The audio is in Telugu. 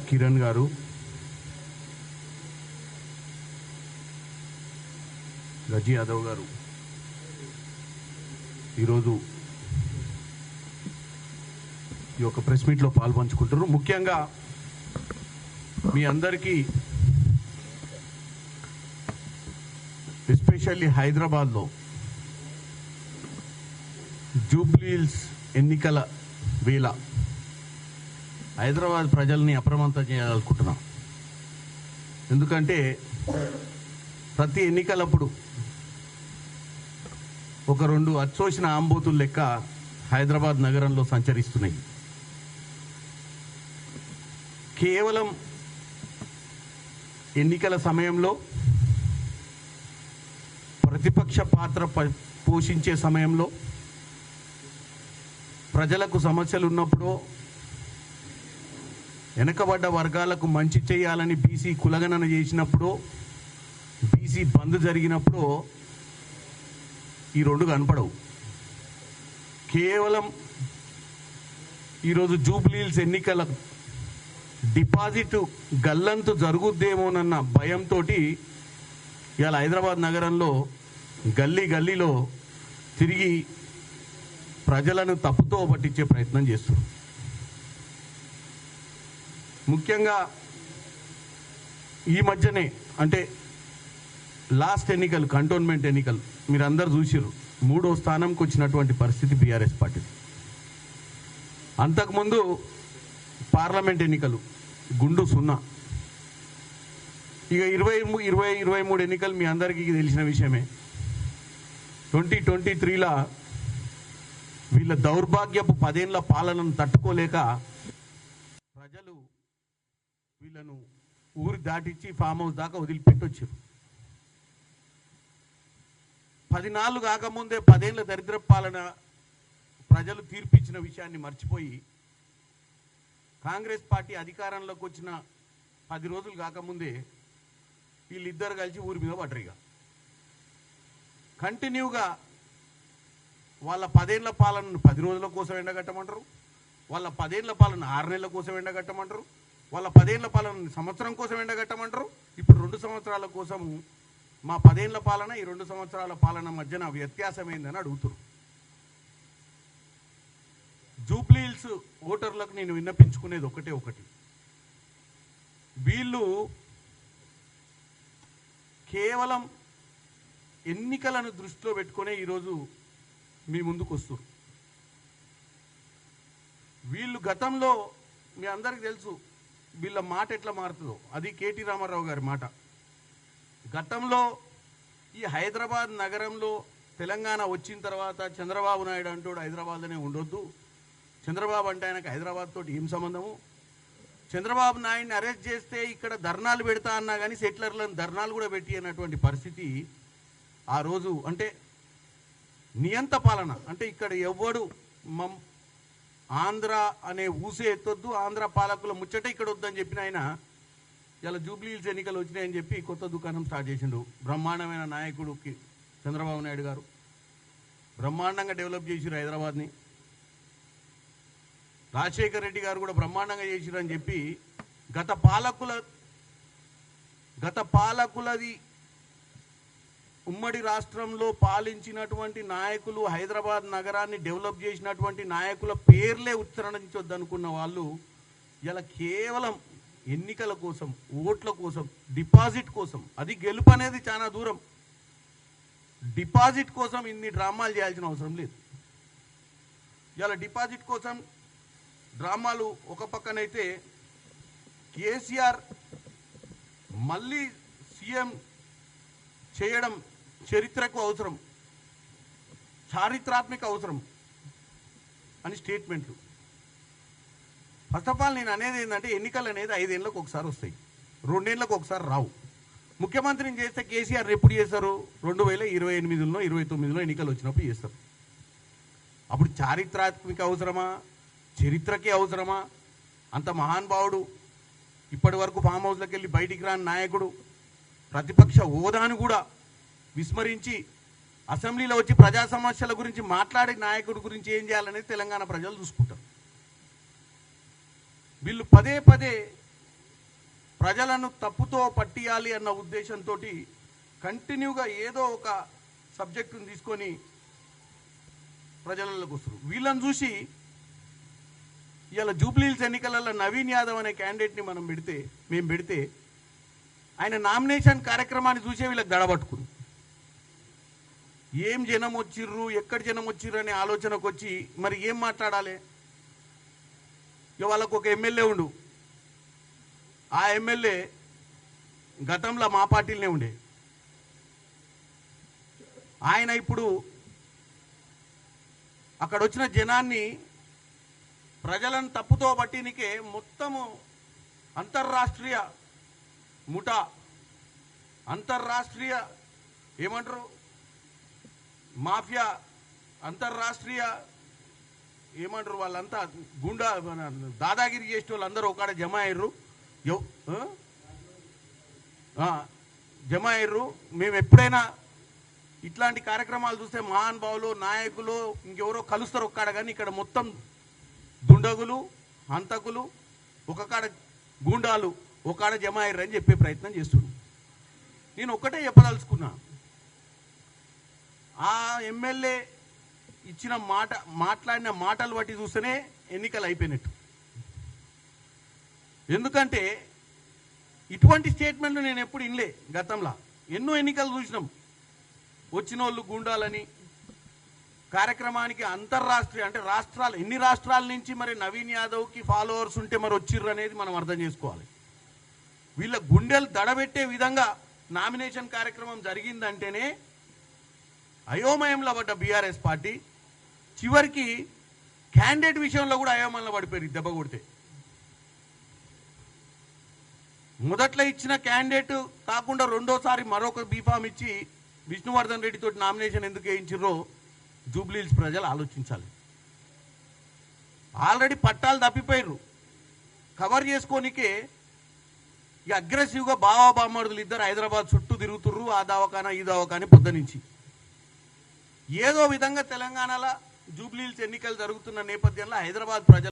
కిరణ్ గారు, రజీ యాదవ్ గారు ఈరోజు ఈ యొక్క ప్రెస్ మీట్లో పాల్పంచుకుంటారు. ముఖ్యంగా మీ అందరికీ ఎస్పెషల్లీ హైదరాబాద్లో జూబ్లీహిల్స్ ఎన్నికల వేళ హైదరాబాద్ ప్రజల్ని అప్రమత్తం చేయాలనుకుంటున్నాం. ఎందుకంటే ప్రతి ఎన్నికలప్పుడు ఒక రెండు అచ్చోసిన ఆంబోతుల లెక్క హైదరాబాద్ నగరంలో సంచరిస్తున్నాయి. కేవలం ఎన్నికల సమయంలో ప్రతిపక్ష పాత్ర పోషించే సమయంలో, ప్రజలకు సమస్యలు ఉన్నప్పుడు, వెనకబడ్డ వర్గాలకు మంచి చేయాలని బీసీ కులగణన చేసినప్పుడు, బీసీ బంద్ జరిగినప్పుడు ఈ రెండు కనపడవు. కేవలం ఈరోజు జూబ్లీహిల్స్ ఎన్నికల డిపాజిట్ గల్లంతు జరుగుద్దేమోనన్న భయంతో ఇవాళ హైదరాబాద్ నగరంలో గల్లీ గల్లీలో తిరిగి ప్రజలను తప్పుతో పట్టించే ప్రయత్నం చేస్తున్నారు. ముఖ్యంగా ఈ మధ్యనే అంటే లాస్ట్ ఎన్నికలు, కంటోన్మెంట్ ఎన్నికలు మీరు అందరు చూసిర్రు. 3వ స్థానంకి వచ్చినటువంటి పరిస్థితి బీఆర్ఎస్ పార్టీ. అంతకుముందు పార్లమెంట్ ఎన్నికలు గుండు 0. ఇక 23 ఎన్నికలు మీ అందరికీ తెలిసిన విషయమే. 2023లా వీళ్ళ దౌర్భాగ్యపు 10 ఏళ్ల పాలనను తట్టుకోలేక ప్రజలు వీళ్ళను ఊరు దాటించి ఫామ్ హౌస్ దాకా వదిలిపెట్టొచ్చారు. 10 నాళ్ళు కాకముందే 10 ఏళ్ల దరిద్ర పాలన ప్రజలు తీర్పిచ్చిన విషయాన్ని మర్చిపోయి కాంగ్రెస్ పార్టీ అధికారంలోకి వచ్చిన 10 రోజులు కాకముందే వీళ్ళిద్దరు కలిసి ఊరి మీద పడ్డరిగా కంటిన్యూగా వాళ్ళ 10 ఏళ్ల పాలనను 10 రోజుల కోసం ఎండగట్టమంటారు, వాళ్ళ 10 ఏళ్ల పాలన 6 నెలల కోసం ఎండగట్టమంటారు, వాళ్ళ 10 ఏళ్ల పాలన సంవత్సరం కోసం ఎండగట్టమంటారు. ఇప్పుడు 2 సంవత్సరాల కోసం మా 10 ఏళ్ల పాలన ఈ 2 సంవత్సరాల పాలన మధ్యన వ్యత్యాసం ఏందని అడుగుతారు. జూబ్లీహిల్స్ ఓటర్లకు నేను విన్నపించుకునేది ఒకటి, వీళ్ళు కేవలం ఎన్నికలను దృష్టిలో పెట్టుకునే ఈరోజు మీ ముందుకు వస్తారు. వీళ్ళు గతంలో మీ అందరికీ తెలుసు వీళ్ళ మాట ఎట్లా మారుతుందో. అది కేటీ రామారావు గారి మాట. గతంలో ఈ హైదరాబాద్ నగరంలో తెలంగాణ వచ్చిన తర్వాత చంద్రబాబు నాయుడు అంటాడు హైదరాబాద్లోనే ఉండొద్దు, చంద్రబాబు అంటే ఆయనకు హైదరాబాద్ తోటి ఏం సంబంధము, చంద్రబాబు నాయుడిని అరెస్ట్ చేస్తే ఇక్కడ ధర్నాలు పెడతా అన్నా కానీ సెటిలర్లను ధర్నాలు కూడా పెట్టి అన్నటువంటి పరిస్థితి ఆ రోజు. అంటే నియంత పాలన, అంటే ఇక్కడ ఎవడు ఆంధ్ర అనే ఊసే ఎత్తొద్దు, ఆంధ్ర పాలకుల ముచ్చట ఇక్కడ వద్దని చెప్పిన ఆయన ఇలా జూబ్లీహిల్స్ ఎన్నికలు వచ్చినాయని చెప్పి కొత్త దుకాణం స్టార్ట్ చేసిండు. బ్రహ్మాండమైన నాయకుడుకి చంద్రబాబు నాయుడు గారు బ్రహ్మాండంగా డెవలప్ చేసిరు హైదరాబాద్ని. రాజశేఖర్ రెడ్డి గారు కూడా బ్రహ్మాండంగా చేసిరు అని చెప్పి గత పాలకులది ఉమ్మడి రాష్ట్రంలో పాలించినటువంటి నాయకులు, హైదరాబాద్ నగరాన్ని డెవలప్ చేసినటువంటి నాయకుల పేర్లే ఉచ్చరించొద్దనుకున్న వాళ్ళు ఇలా కేవలం ఎన్నికల కోసం, ఓట్ల కోసం, డిపాజిట్ కోసం, అది గెలుపు అనేది చాలా దూరం, డిపాజిట్ కోసం ఇన్ని డ్రామాలు చేయాల్సిన అవసరం లేదు. ఇలా డిపాజిట్ కోసం డ్రామాలు ఒక పక్కనైతే కేసీఆర్ మళ్ళీ సీఎం చేయడం చరిత్రకు అవసరం, చారిత్రాత్మక అవసరం అని స్టేట్మెంట్లు. ఫస్ట్ ఆఫ్ ఆల్ నేను అనేది ఏంటంటే ఎన్నికలు అనేది 5 ఏళ్ళకు ఒకసారి వస్తాయి, 2 ఏళ్ళకు ఒకసారి రావు. ముఖ్యమంత్రిని చేస్తే కేసీఆర్ ఎప్పుడు చేస్తారు? 2028లో 29లో ఎన్నికలు వచ్చినప్పుడు చేస్తారు. అప్పుడు చారిత్రాత్మక అవసరమా, చరిత్రకే అవసరమా? అంత మహానుభావుడు, ఇప్పటి వరకు ఫామ్ హౌస్లోకి వెళ్ళి బయటికి రాని నాయకుడు, ప్రతిపక్ష హోదాను కూడా విస్మరించి అసెంబ్లీలో వచ్చి ప్రజా సమస్యల గురించి మాట్లాడే నాయకుడి గురించి ఏం చేయాలనేది తెలంగాణ ప్రజలు చూసుకుంటారు. వీళ్ళు పదే పదే ప్రజలను తప్పుతో పట్టియాలి అన్న ఉద్దేశంతో కంటిన్యూగా ఏదో ఒక సబ్జెక్టును తీసుకొని ప్రజలలోకి వస్తారు. వీళ్ళని చూసి ఇవాళ జూబ్లీహిల్స్ ఎన్నికలలో నవీన్ యాదవ్ అనే క్యాండిడేట్ని మేము పెడితే ఆయన నామినేషన్ కార్యక్రమాన్ని చూసే వీళ్ళకి దడబట్టుకుని ఏం జనం వచ్చిర్రు, ఎక్కడ జనం వచ్చిర్రు అనే ఆలోచనకు వచ్చి మరి ఏం మాట్లాడాలి. ఇక వాళ్ళకు ఒక ఎమ్మెల్యే ఉండు, ఆ ఎమ్మెల్యే గతంలో మా పార్టీలనే ఉండే. ఆయన ఇప్పుడు అక్కడ వచ్చిన జనాన్ని ప్రజలను తప్పుతో పట్టినికే మొత్తము అంతర్రాష్ట్రీయ ముఠా, అంతర్రాష్ట్రీయ ఏమంటారు మాఫియా, అంతర్రాష్ట్రీయ ఏమంటారు వాళ్ళంతా గుండా దాదాగిరి చేసే వాళ్ళందరూ ఒకడ జమ అయ్యారు. మేము ఎప్పుడైనా ఇట్లాంటి కార్యక్రమాలు చూస్తే మహానుభావులు, నాయకులు ఇంకెవరో కలుస్తారు ఒక్కడ, కానీ ఇక్కడ మొత్తం దుండగులు, హంతకులు, ఒక కాడ గూండాలు ఒక జమ అయ్యారు అని చెప్పే ప్రయత్నం చేస్తున్నాను. నేను ఒక్కటే చెప్పదలుచుకున్నా, ఆ ఎమ్మెల్యే ఇచ్చిన మాట్లాడిన మాటలు బట్టి చూస్తేనే ఎన్నికలు అయిపోయినట్టు. ఎందుకంటే ఇటువంటి స్టేట్మెంట్లు నేను ఎప్పుడు వినలే. గతంలో ఎన్నో ఎన్నికలు చూసినాం, వచ్చిన వాళ్ళు గుండాలని. కార్యక్రమానికి అంతర్రాష్ట్రీయ అంటే రాష్ట్రాలు, ఎన్ని రాష్ట్రాల నుంచి మరి నవీన్ యాదవ్కి ఫాలోవర్స్ ఉంటే మరి వచ్చిర్రు అనేది మనం అర్థం చేసుకోవాలి. వీళ్ళ గుండెలు దడబెట్టే విధంగా నామినేషన్ కార్యక్రమం జరిగిందంటేనే అయోమయంలో పడ్డ బీఆర్ఎస్ పార్టీ చివరికి క్యాండిడేట్ విషయంలో కూడా అయోమయంలో పడిపోయారు దెబ్బ కొడితే. మొదట్లో ఇచ్చిన క్యాండిడేట్ కాకుండా రెండోసారి మరొక బీఫామ్ ఇచ్చి విష్ణువర్ధన్ రెడ్డి తోటి నామినేషన్ ఎందుకు వేయించారో జూబ్లీహిల్స్ ప్రజలు ఆలోచించాలి. ఆల్రెడీ పట్టాలు తప్పిపోయారు, కవర్ చేసుకోనికే ఇక అగ్రెసివ్గా బామర్దులు ఇద్దరు హైదరాబాద్ చుట్టూ తిరుగుతుర్రు, ఆ దవాఖానా ఈ దవాఖానా పొద్దు నుంచి. ఏదో విధంగా తెలంగాణలో జూబ్లీహిల్స్ ఎన్నికలు జరుగుతున్న నేపథ్యంలో హైదరాబాద్ ప్రజలు